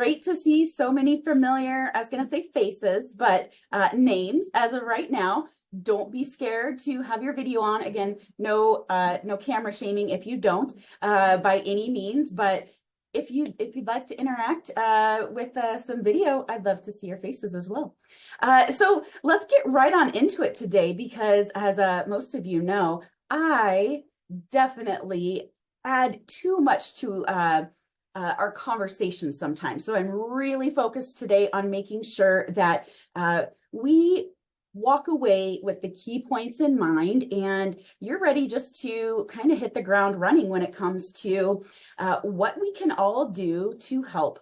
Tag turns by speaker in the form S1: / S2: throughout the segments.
S1: great to see so many familiar, I was going to say faces, but names as of right now. Don't be scared to have your video on. Again, no camera shaming if you don't by any means, but if you'd like to interact with some video, I'd love to see your faces as well. So let's get right on into it today, because as most of you know, I definitely add too much to our conversations sometimes. So I'm really focused today on making sure that we walk away with the key points in mind, and you're ready just to kind of hit the ground running when it comes to what we can all do to help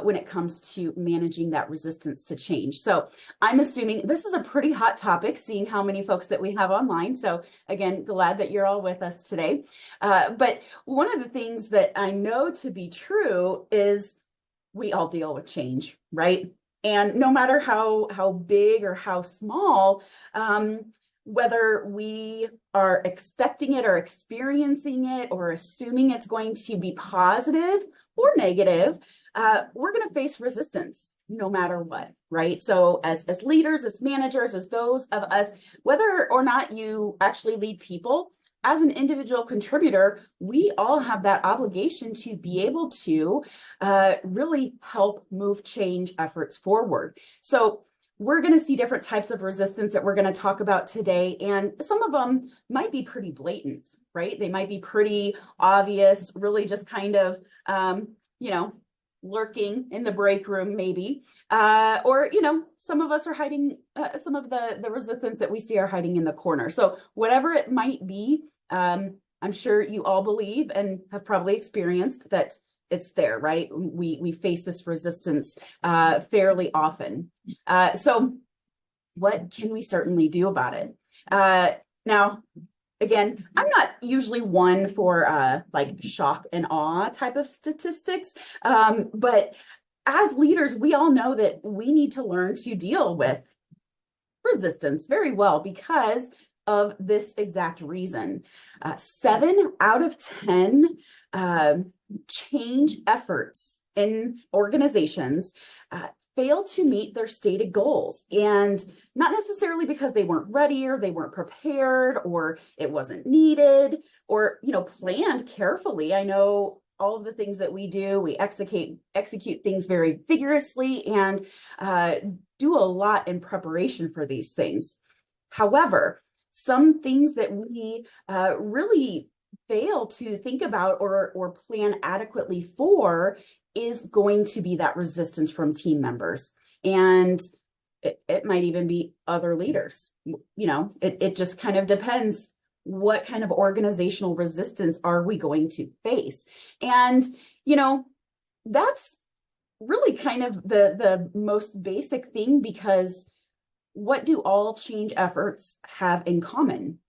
S1: when it comes to managing that resistance to change. So I'm assuming this is a pretty hot topic, seeing how many folks that we have online. So again, glad that you're all with us today. But one of the things that I know to be true is we all deal with change, right? And no matter how big or how small, whether we are expecting it or experiencing it or assuming it's going to be positive or negative, we're going to face resistance no matter what, right? So as leaders, as managers, as those of us, whether or not you actually lead people, as an individual contributor, we all have that obligation to be able to really help move change efforts forward. So we're going to see different types of resistance that we're going to talk about today, and some of them might be pretty blatant, right? They might be pretty obvious, really just kind of, lurking in the break room maybe, or some of us are hiding, some of the resistance that we see are hiding in the corner. So whatever it might be, I'm sure you all believe and have probably experienced that it's there, right? We face this resistance fairly often. So what can we certainly do about it? Now, again, I'm not usually one for like shock and awe type of statistics, but as leaders, we all know that we need to learn to deal with resistance very well because of this exact reason. 7 out of 10 change efforts in organizations fail to meet their stated goals, and not necessarily because they weren't ready or they weren't prepared or it wasn't needed or planned carefully. I know all of the things that we do, we execute things very vigorously and do a lot in preparation for these things. However, some things that we really fail to think about or plan adequately for is going to be that resistance from team members. And it might even be other leaders. It just kind of depends. What kind of organizational resistance are we going to face? And, that's really kind of the most basic thing, because what do all change efforts have in common?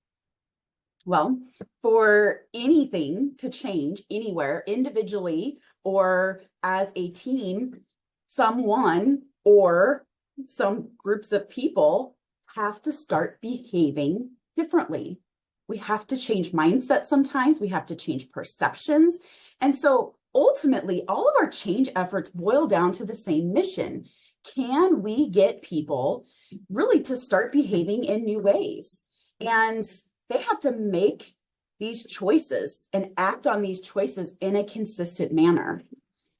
S1: Well, for anything to change anywhere, individually or as a team, someone or some groups of people have to start behaving differently. We have to change mindset sometimes. We have to change perceptions. And so ultimately, all of our change efforts boil down to the same mission. Can we get people really to start behaving in new ways? And they have to make these choices and act on these choices in a consistent manner.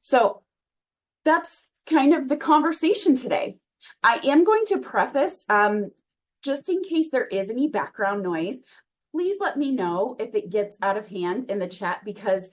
S1: So that's kind of the conversation today. I am going to preface, just in case there is any background noise, please let me know if it gets out of hand in the chat, because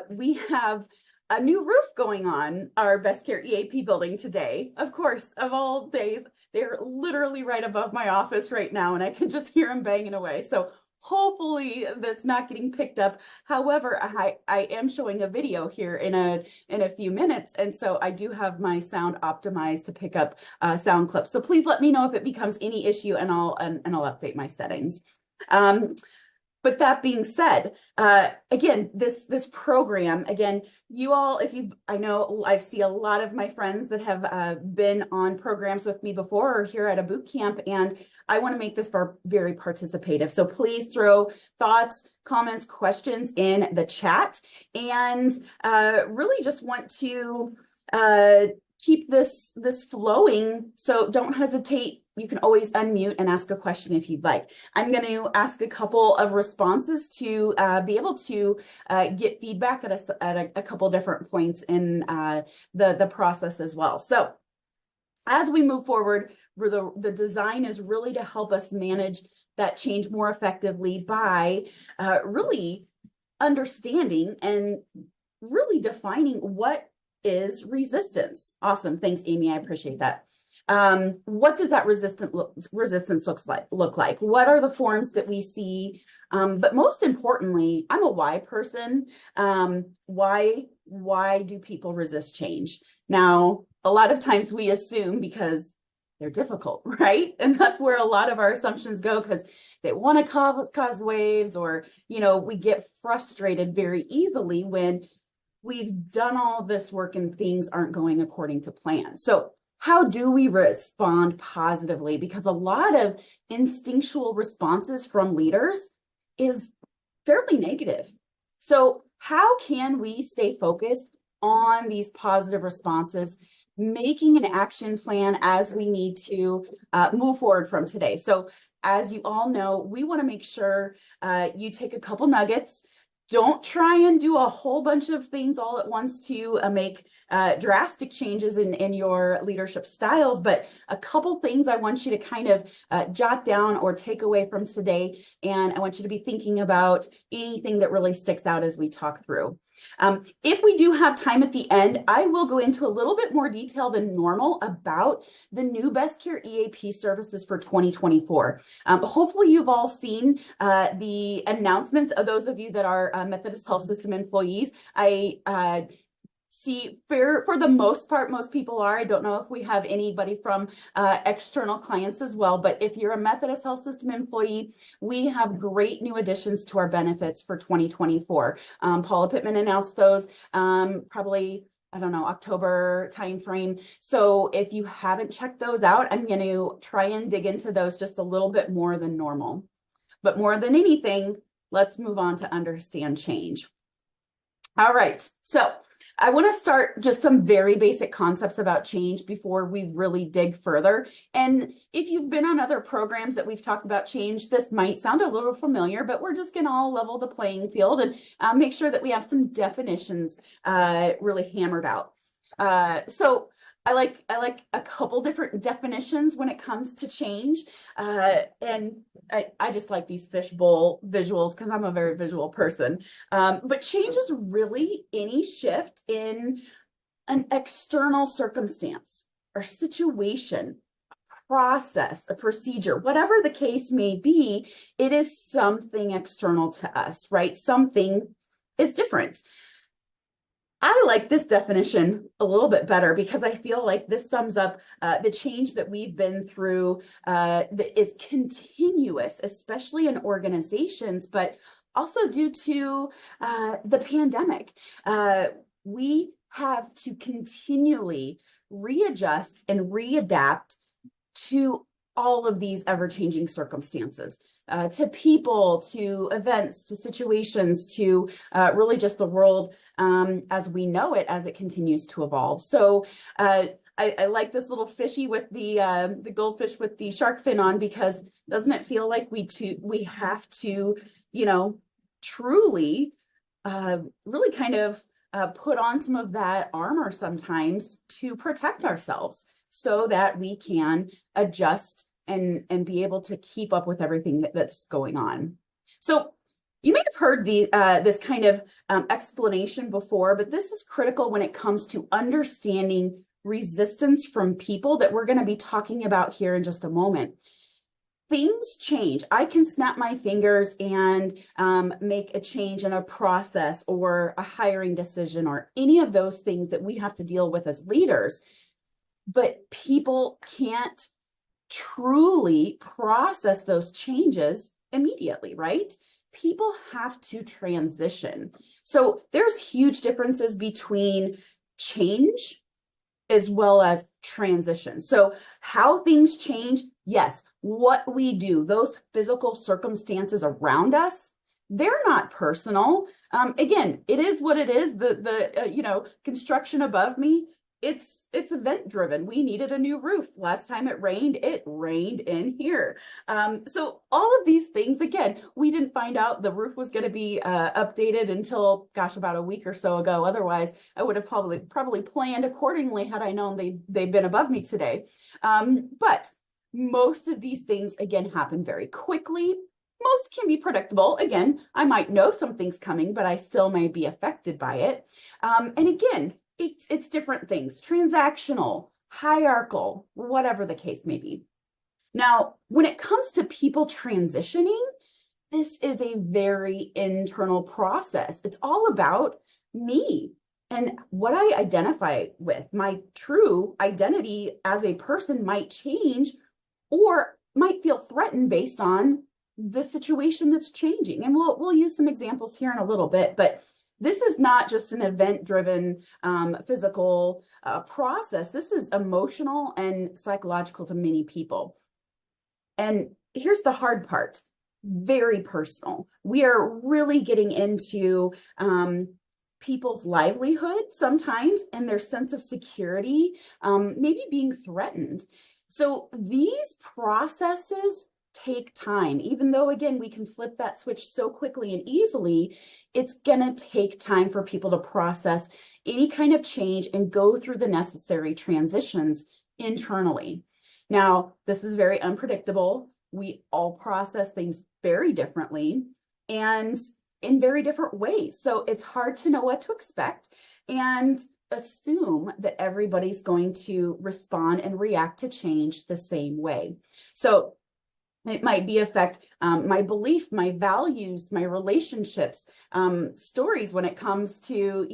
S1: we have a new roof going on our Best Care EAP building today. Of course, of all days, they're literally right above my office right now, and I can just hear them banging away. So hopefully that's not getting picked up. However, I am showing a video here in a few minutes, and so I do have my sound optimized to pick up sound clips. So please let me know if it becomes any issue, and I'll update my settings. But that being said, again, this program, again, you all, I know I see a lot of my friends that have been on programs with me before or here at a boot camp, and I want to make this very participative. So please throw thoughts, comments, questions in the chat, and really just want to keep this flowing. So don't hesitate. You can always unmute and ask a question if you'd like. I'm going to ask a couple of responses to be able to get feedback at a couple different points in the process as well. So as we move forward, the design is really to help us manage that change more effectively by really understanding and really defining what is resistance. Awesome. Thanks, Amy. I appreciate that. What does that resistance look like? What are the forms that we see? But most importantly, I'm a why person. Why do people resist change? Now, a lot of times we assume because they're difficult, right? And that's where a lot of our assumptions go, because they want to cause waves, or, you know, we get frustrated very easily when we've done all this work and things aren't going according to plan. So how do we respond positively? Because a lot of instinctual responses from leaders is fairly negative. So how can we stay focused on these positive responses, making an action plan as we need to move forward from today? So as you all know, we want to make sure you take a couple nuggets. Don't try and do a whole bunch of things all at once to make drastic changes in your leadership styles, but a couple things I want you to kind of jot down or take away from today. And I want you to be thinking about anything that really sticks out as we talk through. If we do have time at the end, I will go into a little bit more detail than normal about the new Best Care EAP services for 2024. Hopefully you've all seen the announcements of those of you that are Methodist Health System employees. I see for the most part, most people are. I don't know if we have anybody from external clients as well, but if you're a Methodist Health System employee, we have great new additions to our benefits for 2024. Paula Pittman announced those probably, I don't know, October timeframe. So if you haven't checked those out, I'm going to try and dig into those just a little bit more than normal. But more than anything, let's move on to understand change. All right, so I want to start just some very basic concepts about change before we really dig further. And if you've been on other programs that we've talked about change, this might sound a little familiar, but we're just going to all level the playing field and make sure that we have some definitions really hammered out. So I like a couple different definitions when it comes to change. And I just like these fishbowl visuals because I'm a very visual person. But change is really any shift in an external circumstance or situation, a process, a procedure, whatever the case may be, it is something external to us, right? Something is different. I like this definition a little bit better because I feel like this sums up the change that we've been through that is continuous, especially in organizations, but also due to the pandemic. We have to continually readjust and readapt to all of these ever-changing circumstances, to people, to events, to situations, to really just the world as we know it, as it continues to evolve. So I like this little fishy with the goldfish with the shark fin on, because doesn't it feel like we have to, you know, truly really kind of put on some of that armor sometimes to protect ourselves so that we can adjust and be able to keep up with everything that's going on. So you may have heard this kind of explanation before, but this is critical when it comes to understanding resistance from people that we're going to be talking about here in just a moment. Things change. I can snap my fingers and make a change in a process or a hiring decision or any of those things that we have to deal with as leaders, but people can't truly process those changes immediately, right? People have to transition. So there's huge differences between change as well as transition. So how things change, yes, what we do, those physical circumstances around us, they're not personal. Again, it is what it is. The construction above me, it's event driven. We needed a new roof. Last time it rained in here. So all of these things, again, we didn't find out the roof was going to be updated until, gosh, about a week or so ago. Otherwise, I would have probably planned accordingly had I known they've been above me today. But most of these things, again, happen very quickly. Most can be predictable. Again, I might know something's coming, but I still may be affected by it. And again, it's different things, transactional, hierarchical, whatever the case may be. Now, when it comes to people transitioning, this is a very internal process. It's all about me and what I identify with. My true identity as a person might change or might feel threatened based on the situation that's changing. And we'll use some examples here in a little bit, but this is not just an event-driven physical process. This is emotional and psychological to many people. And here's the hard part, very personal. We are really getting into people's livelihood sometimes and their sense of security, maybe being threatened. So these processes take time. Even though, again, we can flip that switch so quickly and easily, it's going to take time for people to process any kind of change and go through the necessary transitions internally. Now, this is very unpredictable. We all process things very differently and in very different ways. So it's hard to know what to expect and assume that everybody's going to respond and react to change the same way. So it might be affect my belief, my values, my relationships, stories when it comes to,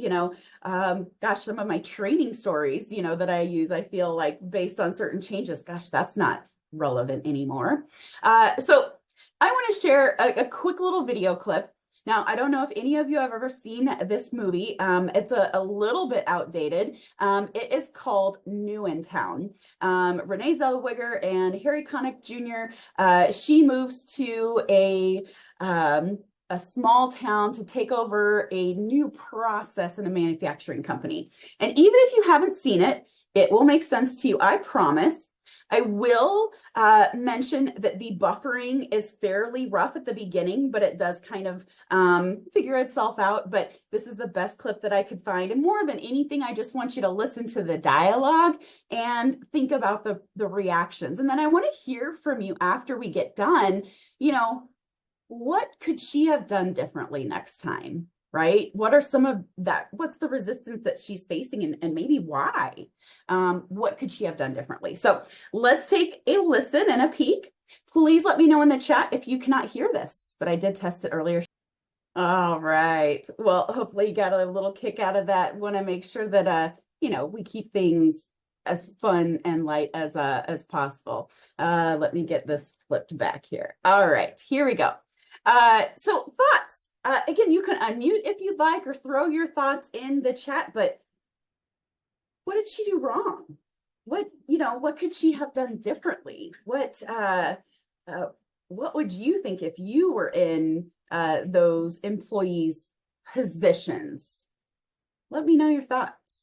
S1: gosh, some of my training stories, that I use, I feel like based on certain changes, gosh, that's not relevant anymore. So I want to share a quick little video clip. Now, I don't know if any of you have ever seen this movie. It's a little bit outdated. It is called New in Town. Renee Zellweger and Harry Connick Jr., she moves to a small town to take over a new process in a manufacturing company. And even if you haven't seen it, it will make sense to you, I promise. I will mention that the buffering is fairly rough at the beginning, but it does kind of figure itself out. But this is the best clip that I could find. And more than anything, I just want you to listen to the dialogue and think about the reactions. And then I want to hear from you after we get done, what could she have done differently next time? Right? What are some of that? What's the resistance that she's facing and maybe why? What could she have done differently? So let's take a listen and a peek. Please let me know in the chat if you cannot hear this, but I did test it earlier. All right. Well, hopefully you got a little kick out of that. Want to make sure that, we keep things as fun and light as possible. Let me get this flipped back here. All right, here we go. So thoughts. Again, you can unmute if you'd like or throw your thoughts in the chat, but what did she do wrong? What could she have done differently? What would you think if you were in those employees' positions? Let me know your thoughts.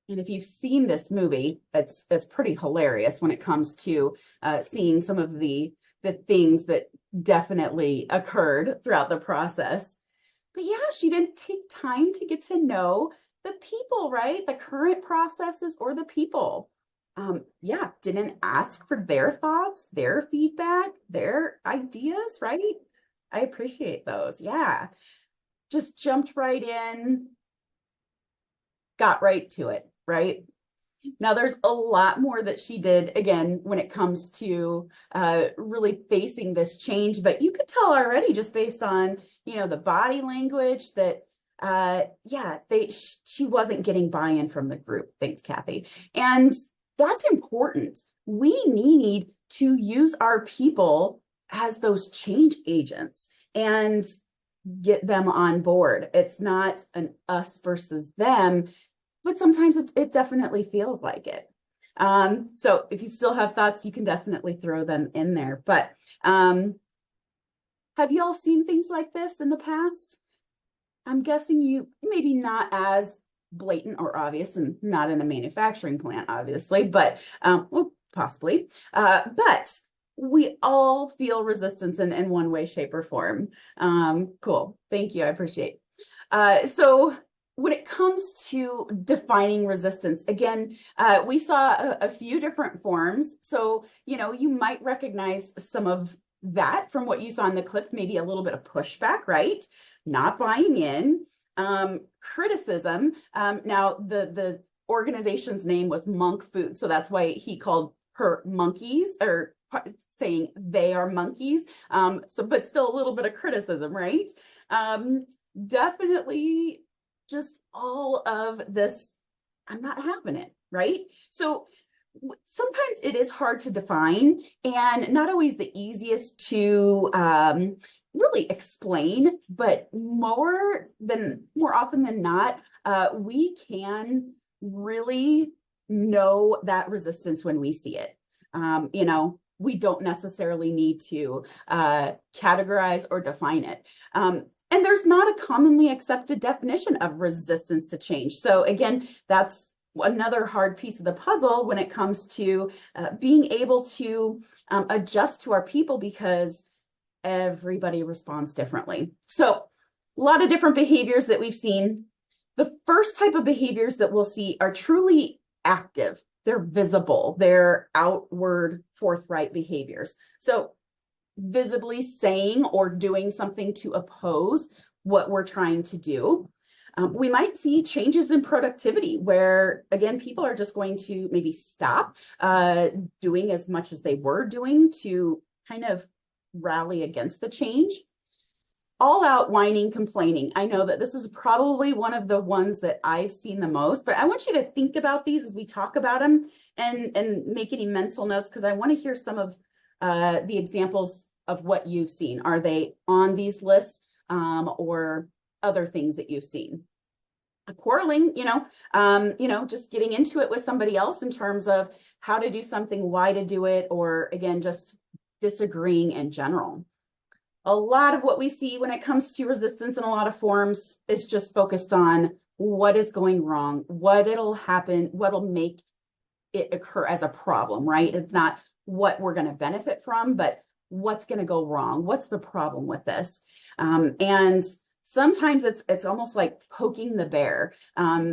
S1: And if you've seen this movie, it's pretty hilarious when it comes to seeing some of the things that definitely occurred throughout the process. But yeah, she didn't take time to get to know the people, right? The current processes or the people. Yeah, didn't ask for their thoughts, their feedback, their ideas, right? I appreciate those. Yeah. Just jumped right in, got right to it. Right? Now, there's a lot more that she did, again, when it comes to really facing this change, but you could tell already just based on, the body language that, she wasn't getting buy-in from the group. Thanks, Kathy. And that's important. We need to use our people as those change agents and get them on board. It's not an us versus them, but sometimes it definitely feels like it. So if you still have thoughts, you can definitely throw them in there. But have you all seen things like this in the past? I'm guessing you maybe not as blatant or obvious, and not in a manufacturing plant, obviously, but well, possibly. But we all feel resistance in one way, shape, or form. Cool. Thank you. I appreciate. So when it comes to defining resistance, again, we saw a few different forms. So, you might recognize some of that from what you saw in the clip, maybe a little bit of pushback, right? Not buying in, criticism. Now, the organization's name was Monk Food, so that's why he called her monkeys, or saying they are monkeys. But still a little bit of criticism, right? Definitely just all of this, I'm not having it, right? So sometimes it is hard to define and not always the easiest to really explain, but more often than not, we can really know that resistance when we see it. We don't necessarily need to categorize or define it. And there's not a commonly accepted definition of resistance to change. So again, that's another hard piece of the puzzle when it comes to being able to adjust to our people, because everybody responds differently. So a lot of different behaviors that we've seen. The first type of behaviors that we'll see are truly active. They're visible. They're outward, forthright behaviors. So visibly saying or doing something to oppose what we're trying to do. We might see changes in productivity where, again, people are just going to maybe stop doing as much as they were doing to kind of rally against the change. All out whining, complaining. I know that this is probably one of the ones that I've seen the most, but I want you to think about these as we talk about them and make any mental notes, because I want to hear some of the examples of what you've seen. Are they on these lists or other things that you've seen? Quarreling, just getting into it with somebody else in terms of how to do something, why to do it, or again, just disagreeing in general. A lot of what we see when it comes to resistance in a lot of forms is just focused on what is going wrong, what'll happen, what'll make it occur as a problem, right? It's not what we're going to benefit from, but what's going to go wrong. What's the problem with this? And sometimes it's almost like poking the bear.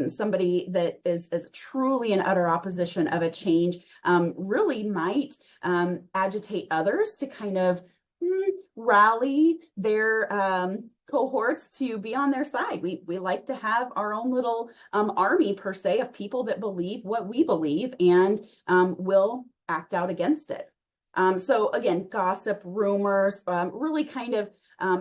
S1: Somebody that is truly in utter opposition of a change really might agitate others to kind of rally their cohorts to be on their side. We like to have our own little army, per se, of people that believe what we believe and will act out against it. So again, gossip, rumors, really kind of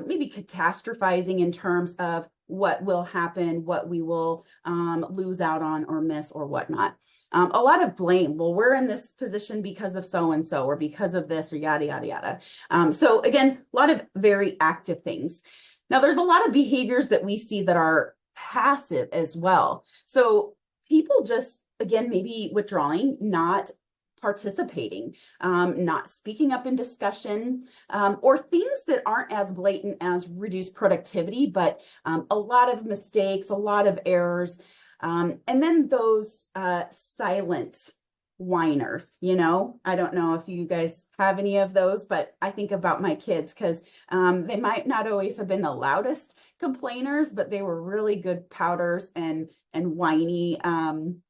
S1: maybe catastrophizing in terms of what will happen, what we will lose out on or miss or whatnot. A lot of blame. Well, we're in this position because of so-and-so or because of this or yada, yada, yada. So again, a lot of very active things. Now, there's a lot of behaviors that we see that are passive as well. So people just, again, maybe withdrawing, not participating, not speaking up in discussion, or things that aren't as blatant as reduced productivity, but a lot of mistakes, a lot of errors. And then those silent whiners, I don't know if you guys have any of those, but I think about my kids because they might not always have been the loudest complainers, but they were really good pouters and whiny,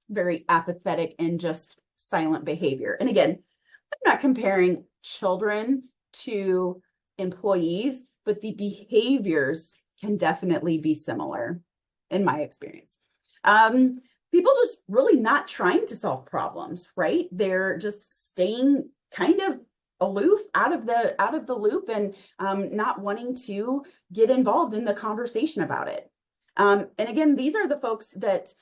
S1: very apathetic and just silent behavior. And again, I'm not comparing children to employees, but the behaviors can definitely be similar in my experience. People just really not trying to solve problems, right? They're just staying kind of aloof, out of the loop, and not wanting to get involved in the conversation about it. And again, these are the folks that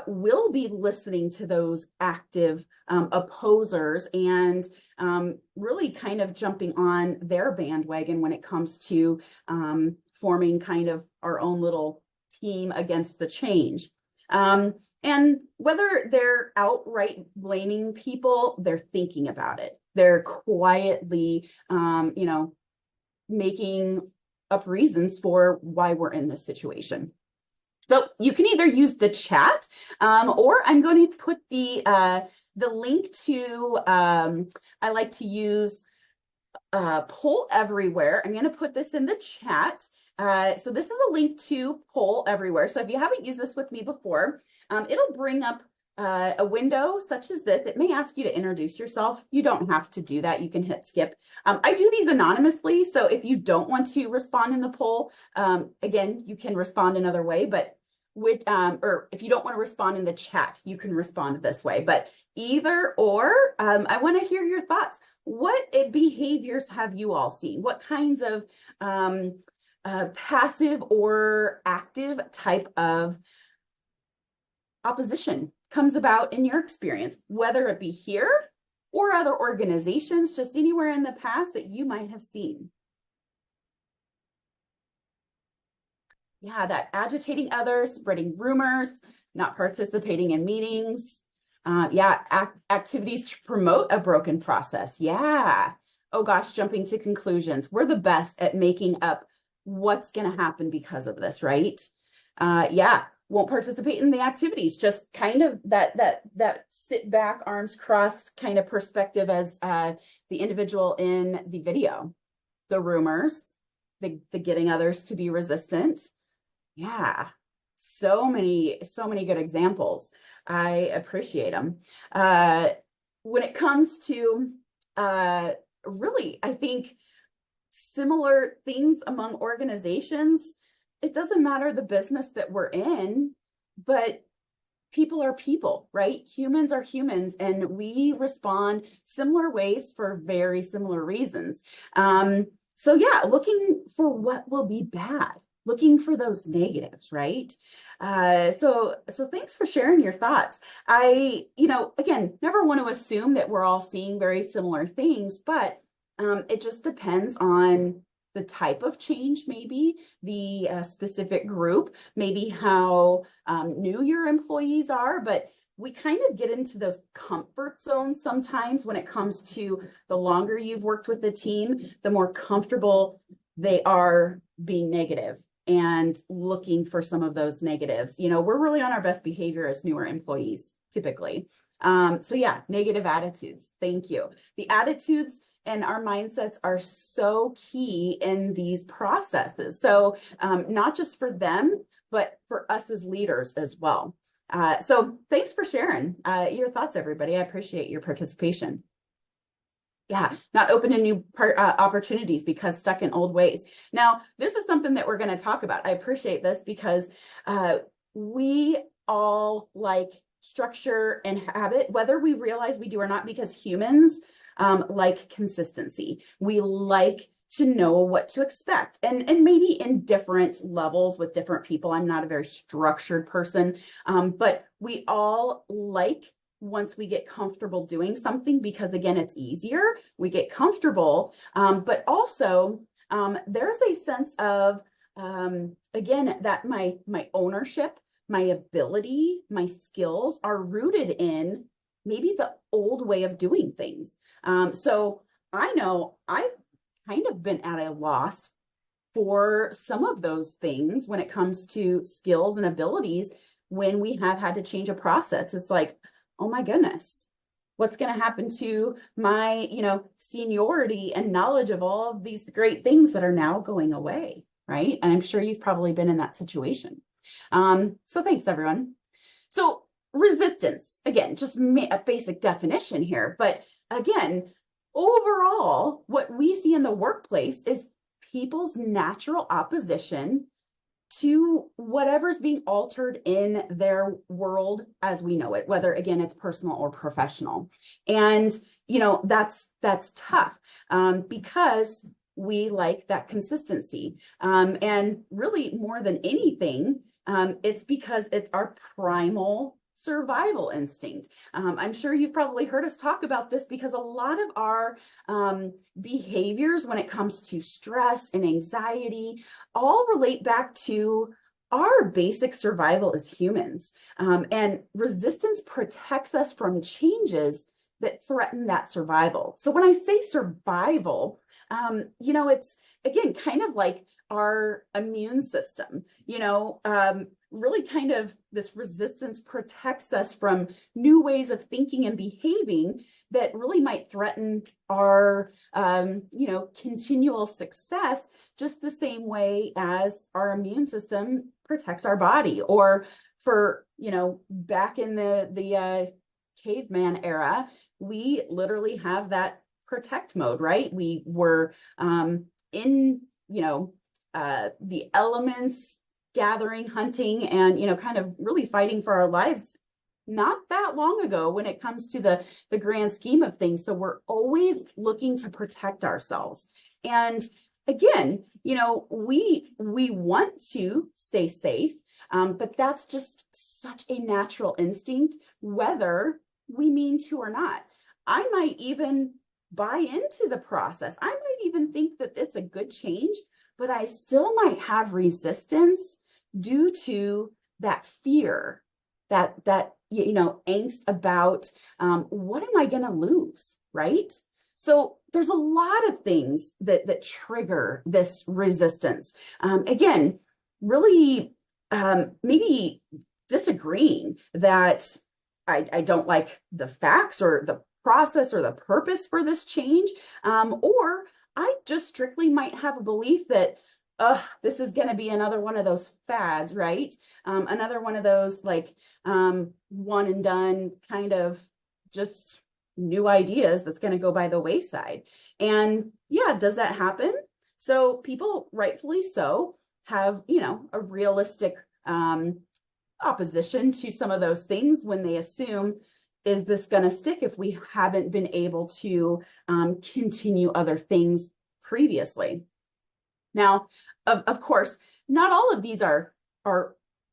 S1: will be listening to those active opposers and really kind of jumping on their bandwagon when it comes to forming kind of our own little team against the change. And whether they're outright blaming people, they're thinking about it. They're quietly, making up reasons for why we're in this situation. So you can either use the chat, or I'm going to put the link to, I like to use Poll Everywhere. I'm going to put this in the chat. So this is a link to Poll Everywhere. So if you haven't used this with me before, it'll bring up a window such as this. It may ask you to introduce yourself. You don't have to do that. You can hit skip. I do these anonymously. So if you don't want to respond in the poll, again, you can respond another way, but or if you don't want to respond in the chat, you can respond this way. But either or, I want to hear your thoughts. What behaviors have you all seen? What kinds of passive or active type of opposition comes about in your experience, whether it be here or other organizations, just anywhere in the past that you might have seen? Yeah, that agitating others, spreading rumors, not participating in meetings. Activities to promote a broken process. Yeah. Oh gosh, jumping to conclusions. We're the best at making up what's going to happen because of this, right? Won't participate in the activities, just kind of that sit back, arms crossed kind of perspective as the individual in the video. The rumors, the getting others to be resistant. Yeah, so many good examples. I appreciate them. When it comes to really, I think similar things among organizations, it doesn't matter the business that we're in, but people are people, right? Humans are humans, and we respond similar ways for very similar reasons. So yeah, looking for what will be bad, looking for those negatives, right? So thanks for sharing your thoughts. I, again, never want to assume that we're all seeing very similar things, but it just depends on the type of change, maybe the specific group, maybe how new your employees are, but we kind of get into those comfort zones sometimes when it comes to the longer you've worked with the team, the more comfortable they are being negative and looking for some of those negatives. We're really on our best behavior as newer employees, typically. So yeah, negative attitudes. Thank you. The attitudes and our mindsets are so key in these processes. So not just for them, but for us as leaders as well. So thanks for sharing your thoughts, everybody. I appreciate your participation. Yeah, not open to new opportunities because stuck in old ways. Now, this is something that we're going to talk about. I appreciate this because we all like structure and habit, whether we realize we do or not, because humans like consistency. We like to know what to expect, and maybe in different levels with different people. I'm not a very structured person, but we all like, once we get comfortable doing something, because again, it's easier, we get comfortable, but also there's a sense of, again, that my ownership, my ability, my skills are rooted in maybe the old way of doing things. So I know I've kind of been at a loss for some of those things when it comes to skills and abilities when we have had to change a process. It's like, oh my goodness, what's going to happen to my, seniority and knowledge of all of these great things that are now going away, right? And I'm sure you've probably been in that situation. So thanks, everyone. So resistance, again, just a basic definition here. But again, overall, what we see in the workplace is people's natural opposition to whatever's being altered in their world as we know it, whether again it's personal or professional. And that's tough because we like that consistency, and really more than anything, it's because it's our primal survival instinct. I'm sure you've probably heard us talk about this because a lot of our behaviors when it comes to stress and anxiety all relate back to our basic survival as humans. And resistance protects us from changes that threaten that survival. So when I say survival, it's again kind of like our immune system, really kind of this resistance protects us from new ways of thinking and behaving that really might threaten our, continual success, just the same way as our immune system protects our body. Or for, back in the caveman era, we literally have that protect mode, right? We were in, the elements, gathering, hunting, and, kind of really fighting for our lives not that long ago when it comes to the grand scheme of things. So we're always looking to protect ourselves. And again, we want to stay safe, but that's just such a natural instinct, whether we mean to or not. I might even buy into the process. I might even think that it's a good change, but I still might have resistance due to that fear, that angst about what am I going to lose, right? So there's a lot of things that trigger this resistance. Again, really maybe disagreeing that I don't like the facts or the process or the purpose for this change, or I just strictly might have a belief that this is going to be another one of those fads, right? Another one of those like one and done kind of just new ideas that's going to go by the wayside. And yeah, does that happen? So people, rightfully so, have, a realistic opposition to some of those things when they assume, is this going to stick if we haven't been able to continue other things previously? Now, of course, not all of these are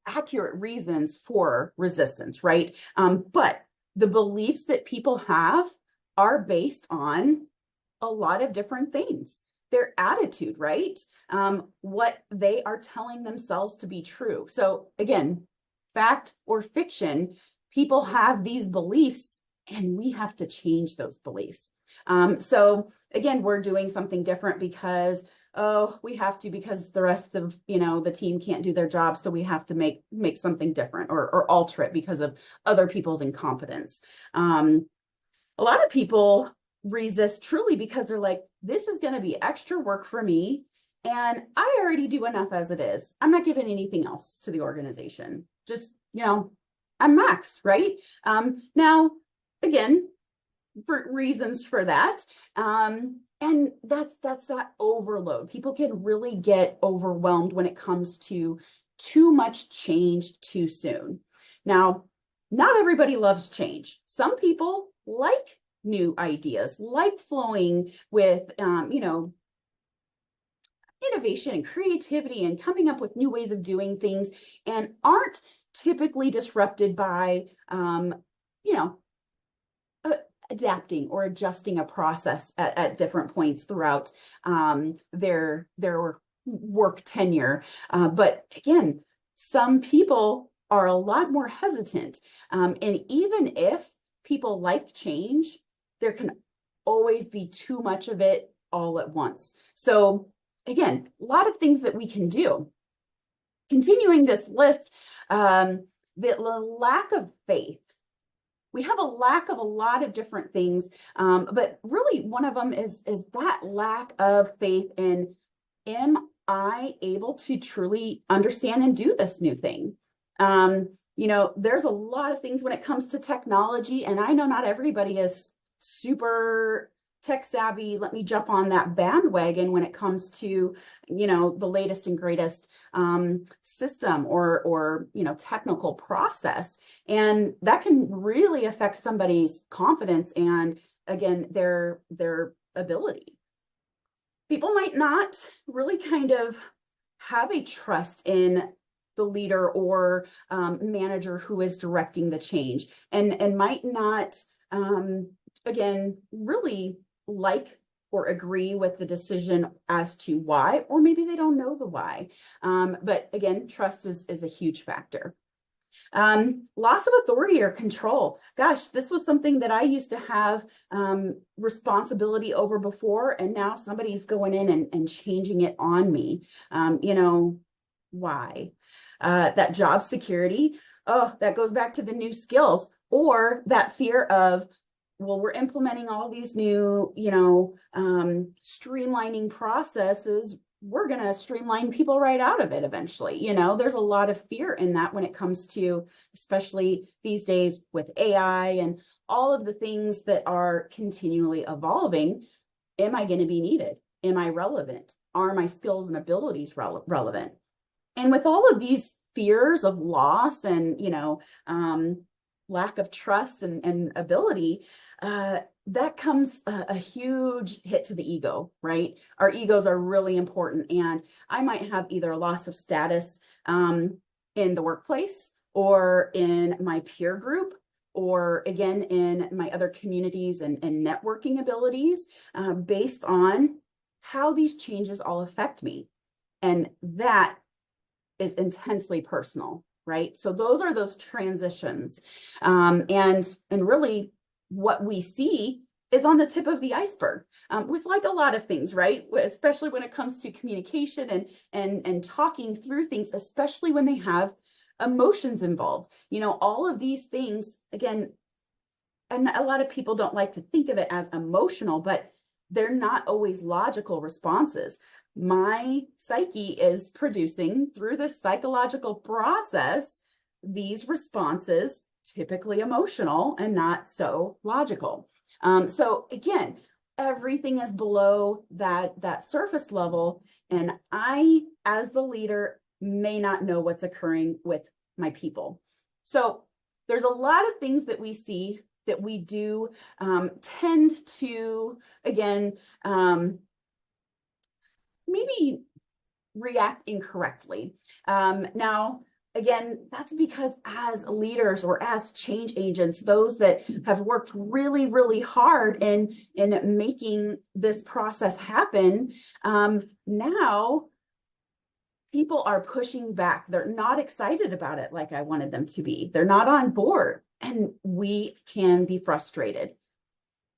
S1: accurate reasons for resistance, right? But the beliefs that people have are based on a lot of different things. Their attitude, right? What they are telling themselves to be true. So again, fact or fiction, people have these beliefs and we have to change those beliefs. So again, we're doing something different because we have to, because the rest of the team can't do their job, so we have to make something different or alter it because of other people's incompetence. A lot of people resist truly because they're like, this is going to be extra work for me, and I already do enough as it is. I'm not giving anything else to the organization. Just I'm maxed, right? Now, again, for reasons for that. And that's that overload. People can really get overwhelmed when it comes to too much change too soon. Now, not everybody loves change. Some people like new ideas, like flowing with, innovation and creativity and coming up with new ways of doing things, and aren't typically disrupted by, adapting or adjusting a process at different points throughout their work tenure. But again, some people are a lot more hesitant. And even if people like change, there can always be too much of it all at once. So again, a lot of things that we can do. Continuing this list, the lack of faith. We have a lack of a lot of different things, but really one of them is that lack of faith in, am I able to truly understand and do this new thing? There's a lot of things when it comes to technology, and I know not everybody is super tech savvy. Let me jump on that bandwagon when it comes to, the latest and greatest system or technical process. And that can really affect somebody's confidence and, again, their ability. People might not really kind of have a trust in the leader or manager who is directing the change, and might not, again, really like or agree with the decision as to why, or maybe they don't know the why. But again, trust is a huge factor. Loss of authority or control. Gosh, this was something that I used to have responsibility over before, and now somebody's going in and changing it on me. Why? That job security. Oh, that goes back to the new skills, or that fear of, well, we're implementing all these new, streamlining processes. We're going to streamline people right out of it eventually. There's a lot of fear in that when it comes to, especially these days with AI and all of the things that are continually evolving. Am I going to be needed? Am I relevant? Are my skills and abilities relevant? And with all of these fears of loss and, lack of trust and ability, that comes a huge hit to the ego, right? Our egos are really important. And I might have either a loss of status in the workplace or in my peer group, or again, in my other communities and networking abilities based on how these changes all affect me. And that is intensely personal, right? So those are those transitions. And really what we see is on the tip of the iceberg with like a lot of things, right? Especially when it comes to communication and talking through things, especially when they have emotions involved. All of these things, again, and a lot of people don't like to think of it as emotional, but they're not always logical responses. My psyche is producing through this psychological process these responses, typically emotional and not so logical. So again, everything is below that surface level, and I, as the leader, may not know what's occurring with my people. So there's a lot of things that we see that we do tend to, again, maybe react incorrectly. Now, again, that's because as leaders or as change agents, those that have worked really, really hard in making this process happen, now people are pushing back. They're not excited about it like I wanted them to be. They're not on board, and we can be frustrated,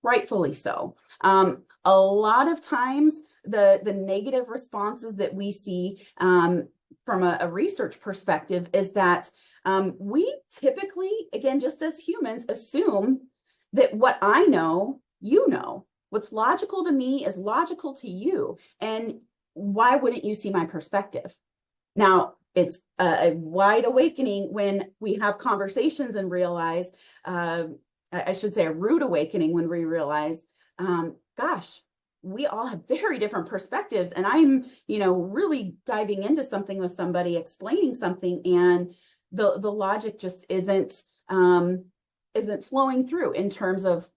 S1: rightfully so. A lot of times, the negative responses that we see from a research perspective is that we typically, again, just as humans, assume that what I know, you know. What's logical to me is logical to you. And why wouldn't you see my perspective? Now, it's a wide awakening when we have conversations and realize, I should say a rude awakening when we realize, gosh, we all have very different perspectives. And I'm, really diving into something with somebody, explaining something, and the logic just isn't flowing through in terms of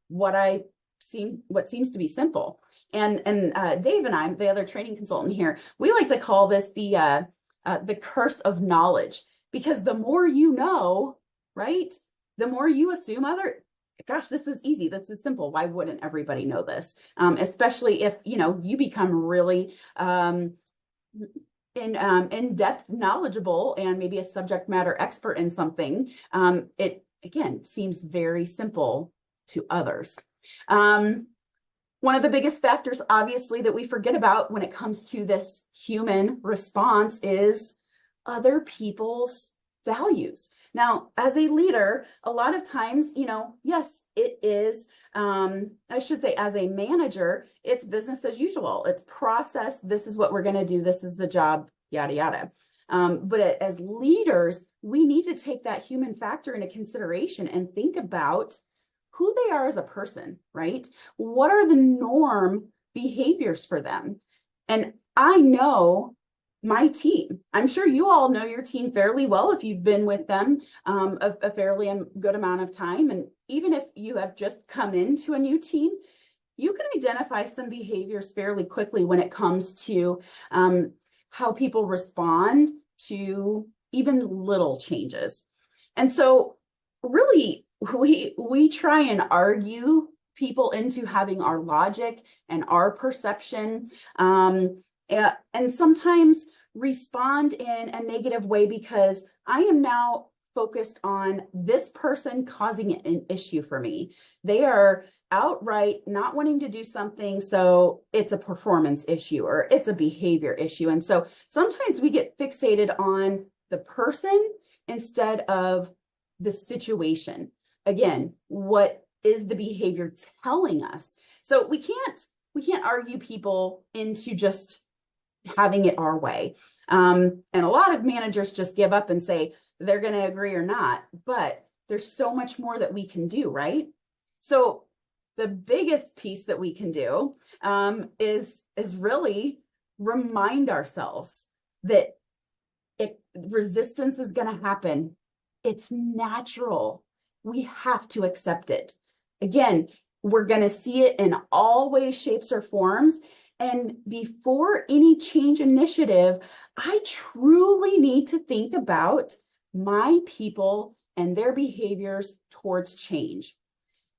S1: what seems to be simple. And Dave and I, the other training consultant here, we like to call this the curse of knowledge, because the more you know, right, the more you assume gosh, this is easy. This is simple. Why wouldn't everybody know this? Especially if, you become really in-depth knowledgeable and maybe a subject matter expert in something. It, again, seems very simple to others. One of the biggest factors, obviously, that we forget about when it comes to this human response is other people's values. Now, as a leader, a lot of times, yes, it is, I should say, as a manager, it's business as usual. It's process. This is what we're going to do. This is the job, yada, yada. But as leaders, we need to take that human factor into consideration and think about who they are as a person, right? What are the norm behaviors for them? And I know my team. I'm sure you all know your team fairly well if you've been with them a fairly good amount of time. And even if you have just come into a new team, you can identify some behaviors fairly quickly when it comes to how people respond to even little changes. And so really, we try and argue people into having our logic and our perception, and sometimes respond in a negative way because I am now focused on this person causing an issue for me. They are outright not wanting to do something, so it's a performance issue or it's a behavior issue. And so sometimes we get fixated on the person instead of the situation. Again, what is the behavior telling us? So we can't argue people into just having it our way. And a lot of managers just give up and say they're going to agree or not, but there's so much more that we can do, right? So the biggest piece that we can do is really remind ourselves that resistance is going to happen. It's natural. We have to accept it. Again, we're going to see it in all ways, shapes, or forms. And before any change initiative, I truly need to think about my people and their behaviors towards change.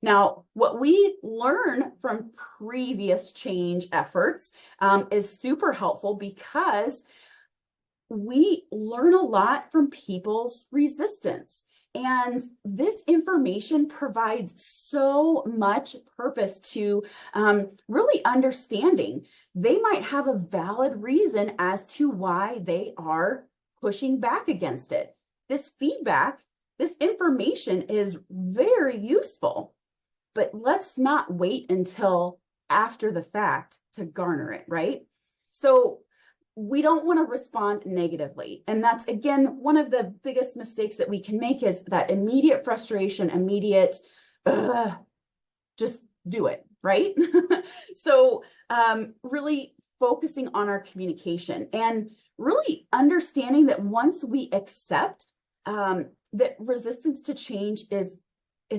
S1: Now, what we learn from previous change efforts is super helpful because we learn a lot from people's resistance. And this information provides so much purpose to really understanding. They might have a valid reason as to why they are pushing back against it. This feedback, this information is very useful, but let's not wait until after the fact to garner it, right? So we don't want to respond negatively. And that's, again, one of the biggest mistakes that we can make is that immediate frustration, immediate, just do it, right? So really focusing on our communication and really understanding that once we accept that resistance to change is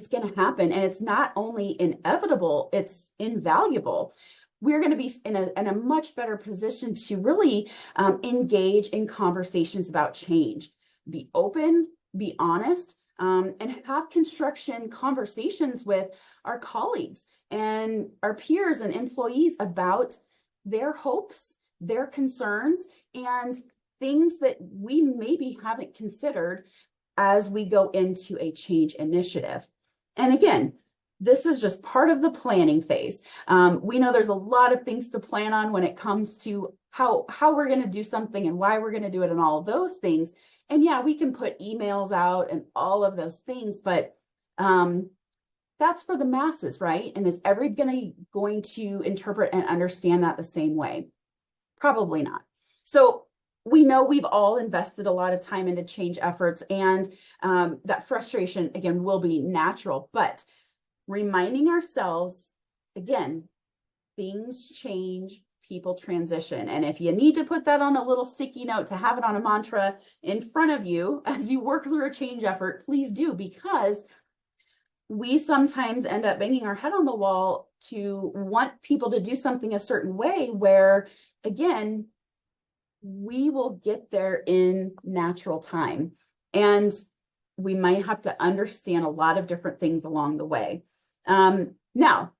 S1: going to happen, and it's not only inevitable, it's invaluable. We're going to be in a much better position to really engage in conversations about change. Be open, be honest, and have construction conversations with our colleagues and our peers and employees about their hopes, their concerns, and things that we maybe haven't considered as we go into a change initiative. And again, this is just part of the planning phase. We know there's a lot of things to plan on when it comes to how we're going to do something and why we're going to do it and all of those things. And yeah, we can put emails out and all of those things, but that's for the masses, right? And is everybody going to interpret and understand that the same way? Probably not. So we know we've all invested a lot of time into change efforts, and that frustration, again, will be natural, but reminding ourselves, again, things change, people transition. And if you need to put that on a little sticky note to have it on a mantra in front of you as you work through a change effort, please do, because we sometimes end up banging our head on the wall to want people to do something a certain way where, again, we will get there in natural time. And we might have to understand a lot of different things along the way. Now,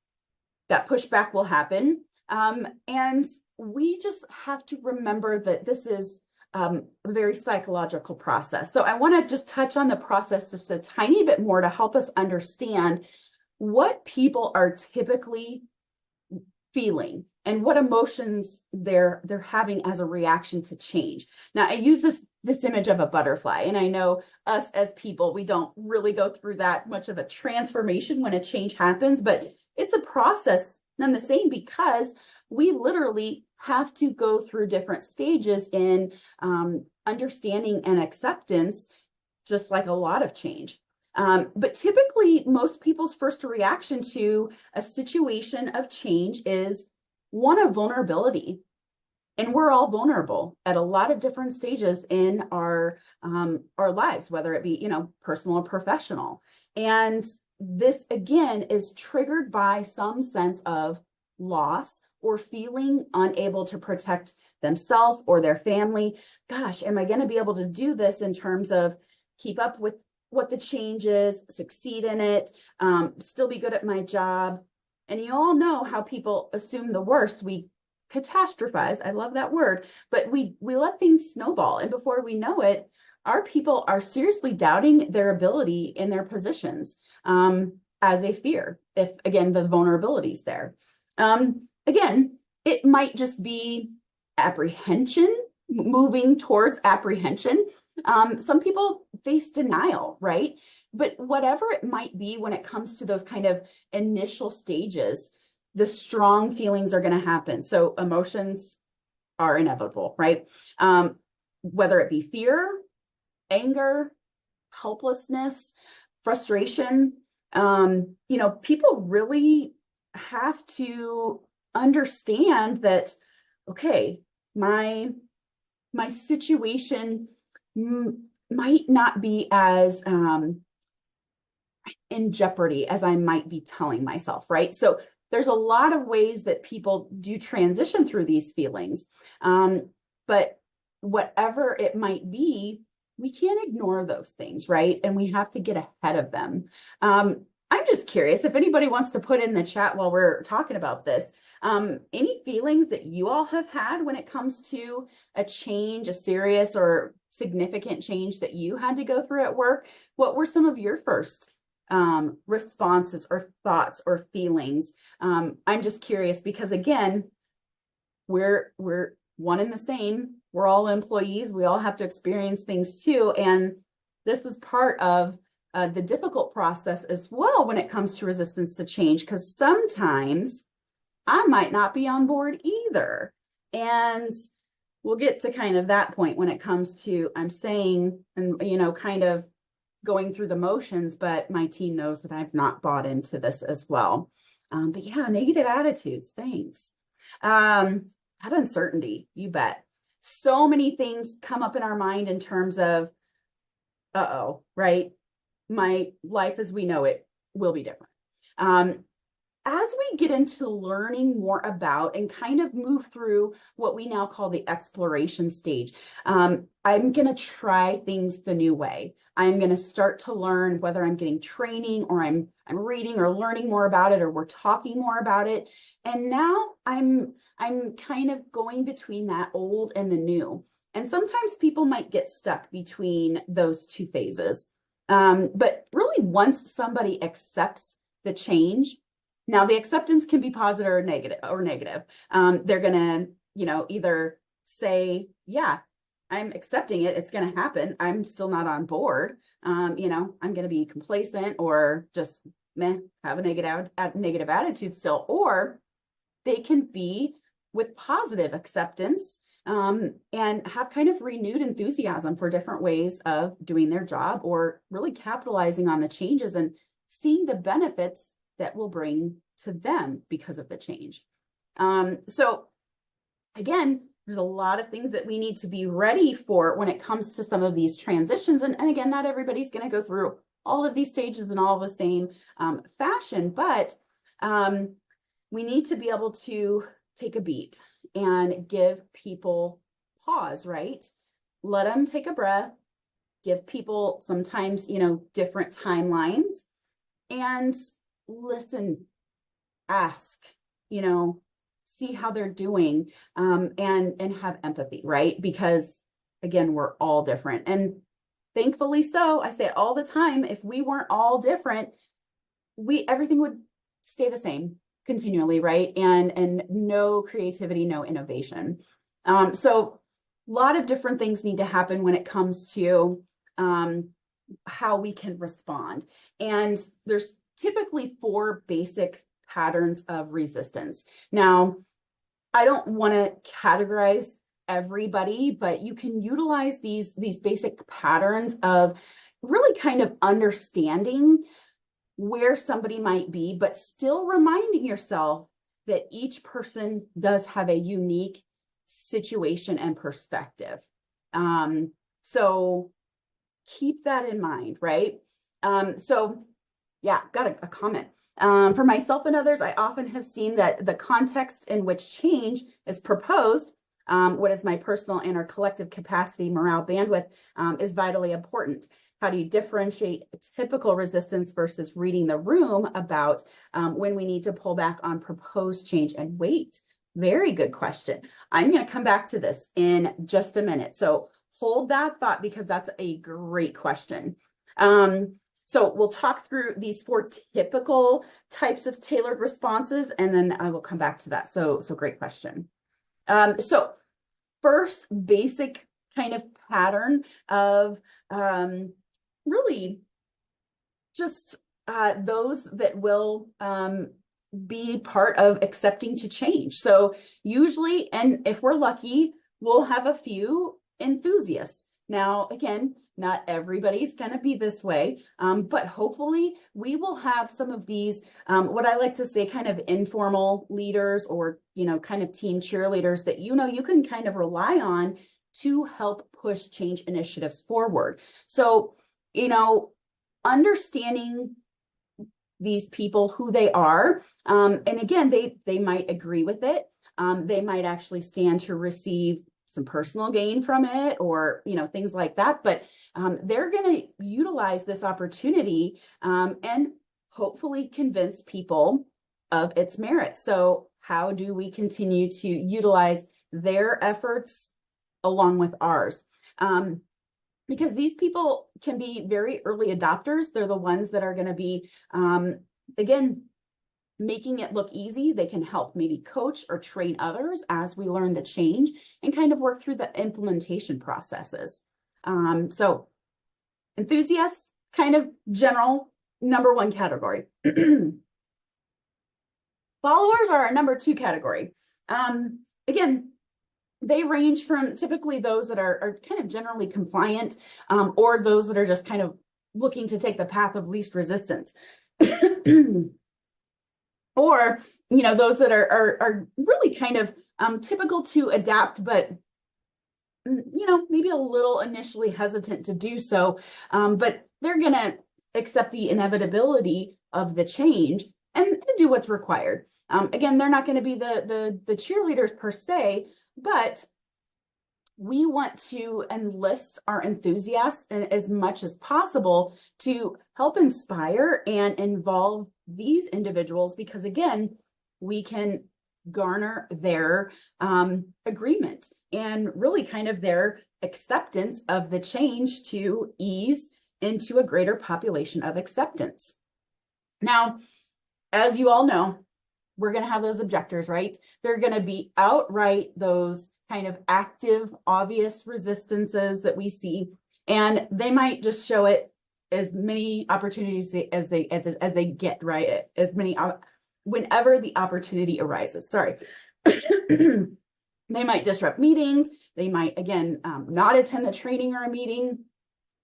S1: that pushback will happen. And we just have to remember that this is a very psychological process. So I want to just touch on the process just a tiny bit more to help us understand what people are typically feeling and what emotions they're having as a reaction to change. Now, I use this image of a butterfly, and I know us as people, we don't really go through that much of a transformation when a change happens, but it's a process none the same because we literally have to go through different stages in understanding and acceptance, just like a lot of change. But typically, most people's first reaction to a situation of change is one of vulnerability. And we're all vulnerable at a lot of different stages in our lives, whether it be, personal or professional. And this, again, is triggered by some sense of loss or feeling unable to protect themselves or their family. Gosh, am I going to be able to do this in terms of keep up with what the change is, succeed in it, still be good at my job? And you all know how people assume the worst. We catastrophize. I love that word, but we let things snowball. And before we know it, our people are seriously doubting their ability in their positions as a fear, if again, the vulnerability is there. Again, it might just be apprehension, moving towards apprehension. Some people face denial, right? But whatever it might be when it comes to those kind of initial stages, the strong feelings are going to happen. So emotions are inevitable, right? Whether it be fear, anger, helplessness, frustration, people really have to understand that, okay, my situation might not be as in jeopardy as I might be telling myself, right? So there's a lot of ways that people do transition through these feelings. But whatever it might be, we can't ignore those things, right? And we have to get ahead of them. I'm just curious if anybody wants to put in the chat while we're talking about this, any feelings that you all have had when it comes to a change, a serious or significant change that you had to go through at work? What were some of your first responses or thoughts or feelings? I'm just curious because again, we're one and the same. We're all employees. We all have to experience things too. And this is part of the difficult process as well when it comes to resistance to change, because sometimes I might not be on board either. And we'll get to kind of that point when it comes to, I'm saying, and, kind of going through the motions, but my team knows that I've not bought into this as well. But yeah, negative attitudes. Thanks. That uncertainty, you bet. So many things come up in our mind in terms of, right? My life as we know it will be different. As we get into learning more about and kind of move through what we now call the exploration stage, I'm going to try things the new way. I'm going to start to learn whether I'm getting training or I'm reading or learning more about it, or we're talking more about it. And now I'm kind of going between that old and the new. And sometimes people might get stuck between those two phases. But really, once somebody accepts the change, now the acceptance can be positive or negative. They're going to, either say, yeah, I'm accepting it. It's going to happen. I'm still not on board. I'm going to be complacent or just have a negative attitude still, or they can be with positive acceptance and have kind of renewed enthusiasm for different ways of doing their job, or really capitalizing on the changes and seeing the benefits that will bring to them because of the change. So again, there's a lot of things that we need to be ready for when it comes to some of these transitions. And again, not everybody's going to go through all of these stages in all the same fashion, but we need to be able to take a beat and give people pause, right? Let them take a breath, give people sometimes, different timelines, and listen, ask, see how they're doing, and have empathy, right? Because again, we're all different. And thankfully so, I say it all the time, if we weren't all different, everything would stay the same continually, right? And no creativity, no innovation. So a lot of different things need to happen when it comes to how we can respond. And there's typically 4 basic patterns of resistance. Now, I don't want to categorize everybody, but you can utilize these basic patterns of really kind of understanding where somebody might be, but still reminding yourself that each person does have a unique situation and perspective. So keep that in mind, right? So yeah, got a comment. For myself and others, I often have seen that the context in which change is proposed, what is my personal and our collective capacity, morale, bandwidth, is vitally important. How do you differentiate typical resistance versus reading the room about when we need to pull back on proposed change and wait? Very good question. I'm going to come back to this in just a minute. So hold that thought because that's a great question. So we'll talk through these 4 typical types of tailored responses, and then I will come back to that. So great question. So first basic kind of pattern of really just those that will be part of accepting to change. So usually, and if we're lucky, we'll have a few enthusiasts. Now, again, not everybody's going to be this way, but hopefully we will have some of these, what I like to say, kind of informal leaders or, kind of team cheerleaders that, you can kind of rely on to help push change initiatives forward. So, understanding these people, who they are, and again, they might agree with it. They might actually stand to receive some personal gain from it, or things like that, but they're going to utilize this opportunity and hopefully convince people of its merits. So how do we continue to utilize their efforts along with ours? Because these people can be very early adopters. They're the ones that are going to be, again, making it look easy. They can help maybe coach or train others as we learn the change and kind of work through the implementation processes. So enthusiasts, kind of general number 1 category. Followers are our number 2 category. Again, they range from typically those that are kind of generally compliant, or those that are just kind of looking to take the path of least resistance. Or, those that are really kind of typical to adapt, but, maybe a little initially hesitant to do so, but they're going to accept the inevitability of the change and do what's required. Again, they're not going to be the cheerleaders per se, but we want to enlist our enthusiasts as much as possible to help inspire and involve these individuals, because again, we can garner their agreement and really kind of their acceptance of the change to ease into a greater population of acceptance. Now, as you all know, we're going to have those objectors, right? They're going to be outright those kind of active, obvious resistances that we see, and they might just show it as many opportunities as they get, right? As many whenever the opportunity arises. Sorry. They might disrupt meetings. They might, again, not attend the training or a meeting,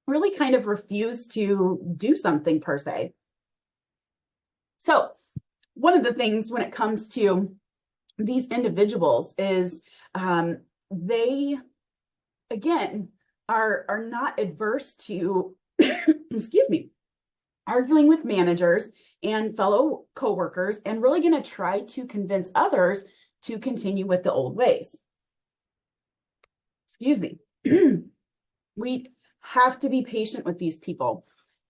S1: really kind of refuse to do something per se. So one of the things when it comes to these individuals is they, again, are not adverse to, excuse me, arguing with managers and fellow coworkers, and really going to try to convince others to continue with the old ways. Excuse me. We have to be patient with these people.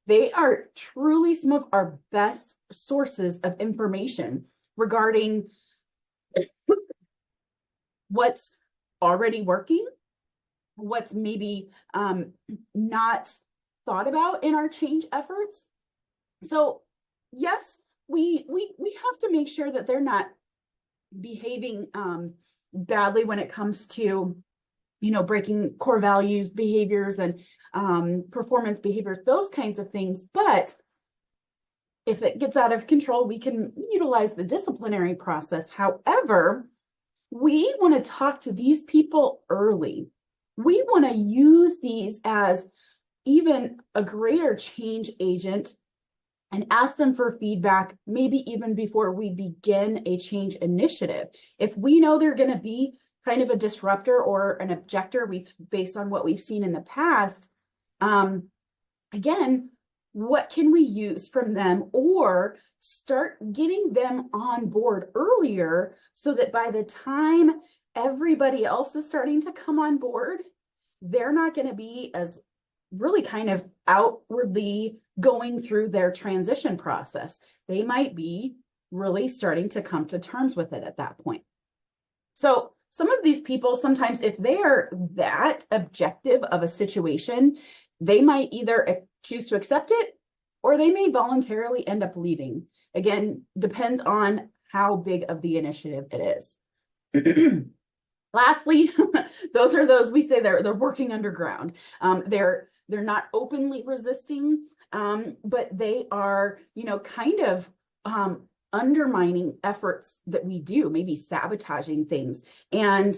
S1: They are truly some of our best sources of information regarding what's already working, what's maybe not thought about in our change efforts. So yes, we have to make sure that they're not behaving badly when it comes to, breaking core values, behaviors, and performance behaviors, those kinds of things. But if it gets out of control, we can utilize the disciplinary process. However, we want to talk to these people early. We want to use these as even a greater change agent and ask them for feedback, maybe even before we begin a change initiative. If we know they're going to be kind of a disruptor or an objector, based on what we've seen in the past, again, what can we use from them, or start getting them on board earlier so that by the time everybody else is starting to come on board, they're not going to be as really kind of outwardly going through their transition process. They might be really starting to come to terms with it at that point. So some of these people, sometimes if they are that objective of a situation, they might either choose to accept it or they may voluntarily end up leaving. Again, depends on how big of the initiative it is. Lastly, those are those we say they're working underground. They're not openly resisting, but they are, kind of undermining efforts that we do, maybe sabotaging things. And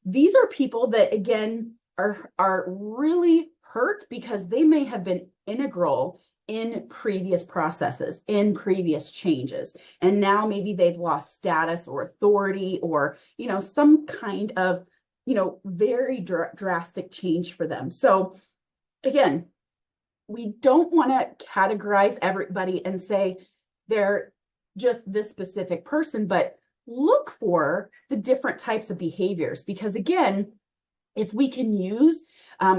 S1: these are people that, again, are really hurt because they may have been integral in previous processes, in previous changes. And now maybe they've lost status or authority or, some kind of, very drastic change for them. So again, we don't want to categorize everybody and say they're just this specific person, but look for the different types of behaviors. Because again, if we can use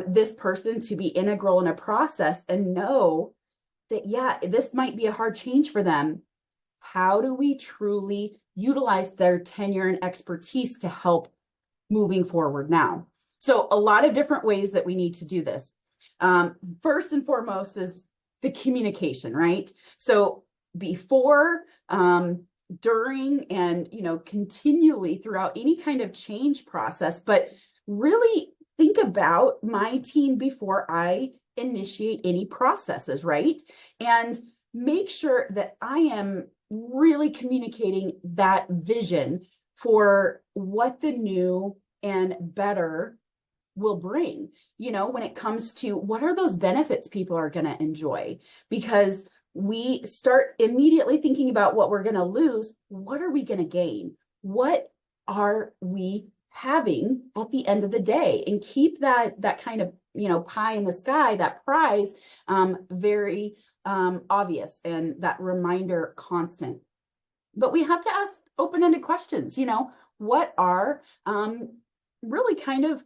S1: this person to be integral in a process and know that, yeah, this might be a hard change for them, how do we truly utilize their tenure and expertise to help moving forward now? So a lot of different ways that we need to do this. First and foremost is the communication, right? So before, during, and, continually throughout any kind of change process, but really think about my team before I initiate any processes, right? And make sure that I am really communicating that vision for what the new and better will bring, when it comes to what are those benefits people are going to enjoy. Because we start immediately thinking about what we're going to lose. What are we going to gain? What are we having at the end of the day? And keep that kind of, pie in the sky, that prize, very obvious, and that reminder constant. But we have to ask open-ended questions. What are really kind of,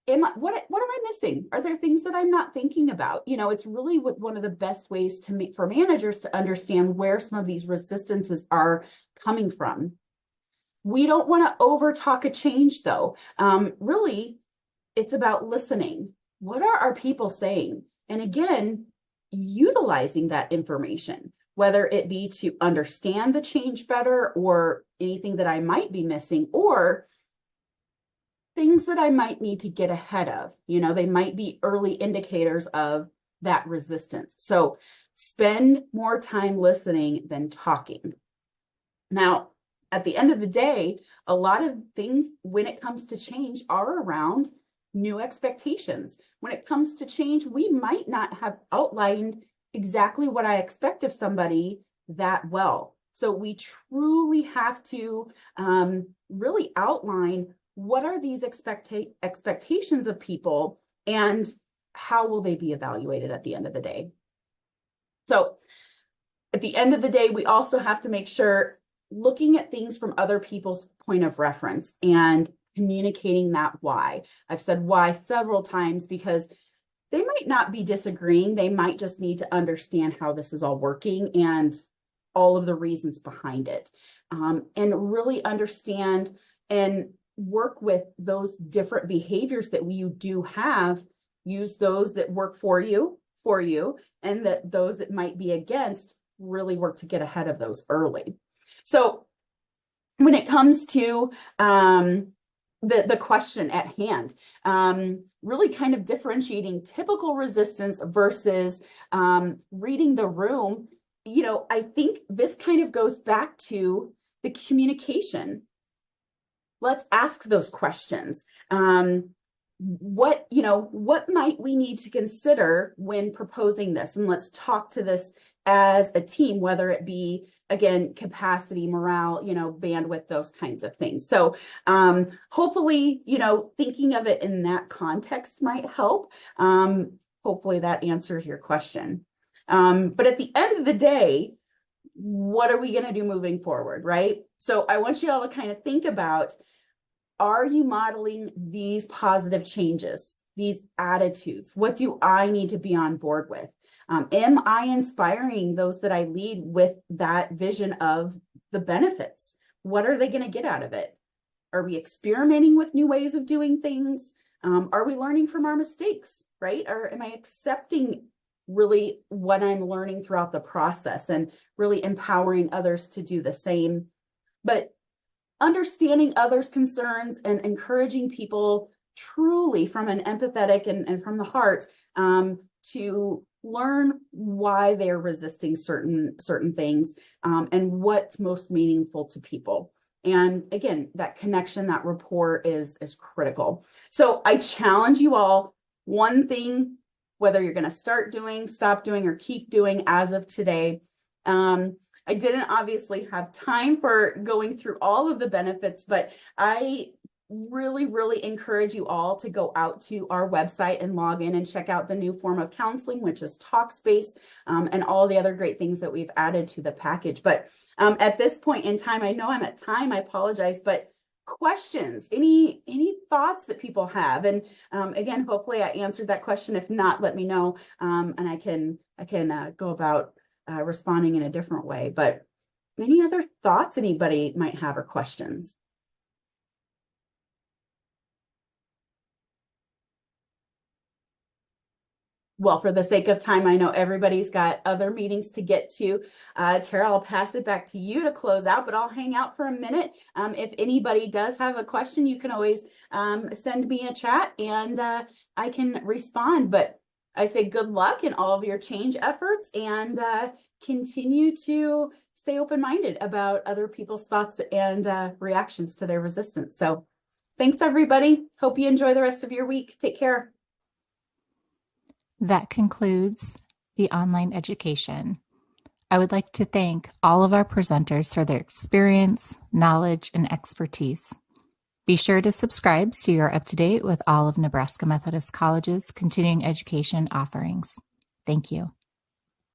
S1: what am I missing? Are there things that I'm not thinking about? It's really one of the best ways for managers to understand where some of these resistances are coming from. We don't want to over talk a change, though. Really, it's about listening. What are our people saying? And again, utilizing that information, whether it be to understand the change better or anything that I might be missing, or things that I might need to get ahead of. They might be early indicators of that resistance. So spend more time listening than talking. Now, at the end of the day, a lot of things when it comes to change are around new expectations. When it comes to change, we might not have outlined exactly what I expect of somebody that well. So we truly have to really outline what are these expectations of people and how will they be evaluated at the end of the day. So at the end of the day, we also have to make sure looking at things from other people's point of reference and communicating that why. I've said why several times because they might not be disagreeing. They might just need to understand how this is all working and all of the reasons behind it, and really understand and work with those different behaviors that you do have. Use those that work for you, and that those that might be against, really work to get ahead of those early. So when it comes to the question at hand, really kind of differentiating typical resistance versus reading the room, I think this kind of goes back to the communication. Let's ask those questions. What might we need to consider when proposing this? And let's talk to this as a team, whether it be, again, capacity, morale, bandwidth, those kinds of things. So hopefully, thinking of it in that context might help. Hopefully that answers your question. But at the end of the day, what are we going to do moving forward, right? So I want you all to kind of think about are you modeling these positive changes, these attitudes? What do I need to be on board with? Am I inspiring those that I lead with that vision of the benefits? What are they going to get out of it? Are we experimenting with new ways of doing things? Are we learning from our mistakes, right? Or am I accepting really what I'm learning throughout the process and really empowering others to do the same? But understanding others' concerns and encouraging people truly from an empathetic and from the heart to learn why they're resisting certain things and what's most meaningful to people. And again, that connection, that rapport is critical. So I challenge you all, one thing, whether you're going to start doing, stop doing, or keep doing as of today. I didn't obviously have time for going through all of the benefits, but I really, really encourage you all to go out to our website and log in and check out the new form of counseling, which is Talkspace, and all the other great things that we've added to the package. But at this point in time, I know I'm at time, I apologize, but questions, any thoughts that people have? And again, hopefully I answered that question. If not, let me know, and I can go about responding in a different way. But any other thoughts anybody might have or questions? Well, for the sake of time, I know everybody's got other meetings to get to. Tara, I'll pass it back to you to close out, but I'll hang out for a minute. If anybody does have a question, you can always send me a chat and I can respond. But I say good luck in all of your change efforts and continue to stay open-minded about other people's thoughts and reactions to their resistance. So thanks, everybody. Hope you enjoy the rest of your week. Take care.
S2: That concludes the online education. I would like to thank all of our presenters for their experience, knowledge, and expertise. Be sure to subscribe so you're up to date with all of Nebraska Methodist College's continuing education offerings. Thank you.